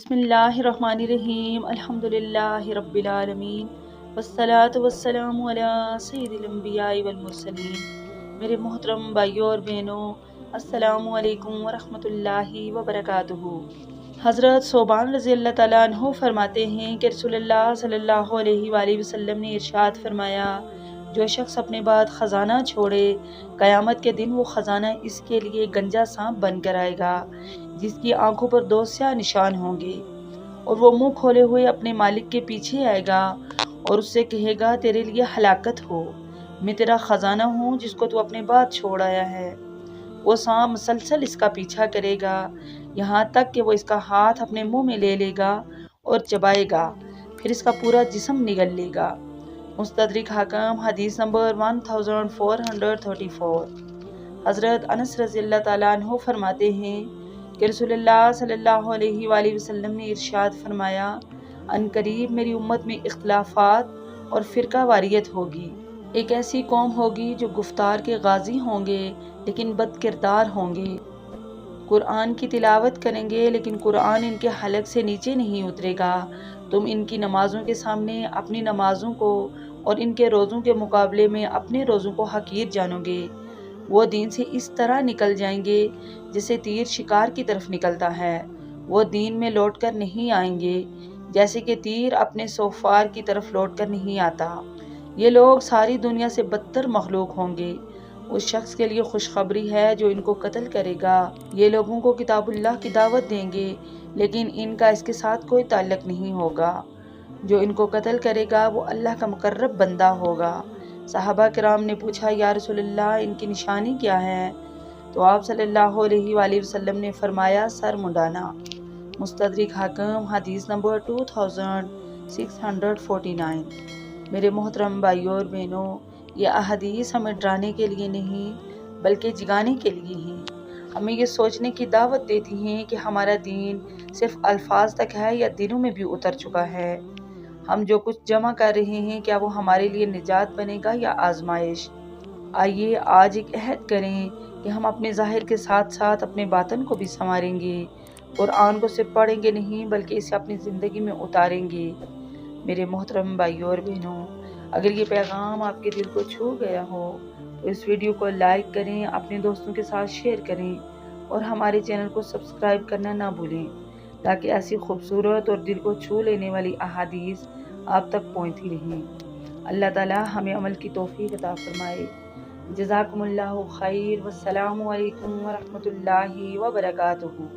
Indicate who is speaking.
Speaker 1: बिस्मिल्लाहिर्रहमानिर्रहीम अल्हम्दुलिल्लाहि रब्बिल आलमीन वस्सलातु वस्सलामु अला सय्यिदिल अंबिया'i वल मुरसलीन। मेरे मोहतरम भाइयों और बहनों, अस्सलामु अलैकुम व रहमतुल्लाहि व बरकातुहू। हज़रत सोबान रज़ी अल्लाह ताला अन्हु फरमाते हैं कि रसूलुल्लाह सल्लल्लाहु अलैहि वसल्लम ने इरशाद फरमाया, जो शख्स अपने बाद ख़जाना छोड़े, क़यामत के दिन वो ख़जाना इसके लिए गंजा सांप बनकर आएगा जिसकी आंखों पर दो स्याह निशान होंगे, और वो मुंह खोले हुए अपने मालिक के पीछे आएगा और उससे कहेगा, तेरे लिए हलाकत हो, मैं तेरा ख़जाना हूँ जिसको तू अपने बाद छोड़ आया है। वो सांप मसलसल इसका पीछा करेगा यहाँ तक कि वो इसका हाथ अपने मुंह में ले लेगा और चबाएगा, फिर इसका पूरा जिस्म निगल लेगा। मुस्तदरिक हाकिम हदीस नंबर 1434। हज़रत अनस रज़ी अल्लाह ताला अन्हु फरमाते हैं कि रसूलुल्लाह सल्लल्लाहु अलैहि वसल्लम ने इरशाद फरमाया, अनकरीब मेरी उम्मत में इख्तिलाफात और फ़िरका वारियत होगी। एक ऐसी कौम होगी जो गुफ्तार के गाजी होंगे लेकिन बद किरदार होंगे, कुरान की तिलावत करेंगे लेकिन कुरान इनके हलक से नीचे नहीं उतरेगा। तुम इनकी नमाज़ों के सामने अपनी नमाज़ों को और इनके रोज़ों के मुकाबले में अपने रोज़ों को हकीर जानोगे। वो दीन से इस तरह निकल जाएंगे जैसे तीर शिकार की तरफ निकलता है। वो दीन में लौट कर नहीं आएंगे जैसे कि तीर अपने सोफार की तरफ लौट कर नहीं आता। ये लोग सारी दुनिया से बदतर मखलूक होंगे। उस शख्स के लिए खुशखबरी है जो इनको कत्ल करेगा। ये लोगों को किताबुल्लाह की दावत देंगे लेकिन इनका इसके साथ कोई ताल्लुक नहीं होगा। जो इनको कत्ल करेगा वो अल्लाह का मुकर्रब बंदा होगा। सहाबा किराम ने पूछा, या रसूलल्लाह इनकी निशानी क्या है? तो आप सल्लल्लाहु अलैहि वसल्लम ने फरमाया, सर मुंडाना। मुस्तदरिक हाकिम हदीस नंबर 2649। मेरे मोहतरम भाइयों और बहनों, ये अहदीस हमें डराने के लिए नहीं बल्कि जगाने के लिए हैं। हमें ये सोचने की दावत देती हैं कि हमारा दीन सिर्फ अल्फाज तक है या दिलों में भी उतर चुका है। हम जो कुछ जमा कर रहे हैं, क्या वो हमारे लिए निजात बनेगा या आजमाइश? आइए आज एक अहद करें कि हम अपने ज़ाहिर के साथ साथ अपने बातन को भी संवारेंगे। कुरान को सिर्फ पढ़ेंगे नहीं बल्कि इसे अपनी ज़िंदगी में उतारेंगे। मेरे मोहतरम भाइयों और बहनों, अगर ये पैगाम आपके दिल को छू गया हो तो इस वीडियो को लाइक करें, अपने दोस्तों के साथ शेयर करें और हमारे चैनल को सब्सक्राइब करना ना भूलें ताकि ऐसी खूबसूरत और दिल को छू लेने वाली अहादीस आप तक पहुँचती रहें। अल्लाह ताला हमें अमल की तौफीक अता फरमाए। जज़ाकुमुल्लाहु खैर। वस्सलामु अलैकुम व रहमतुल्लाहि व बरकातुहू।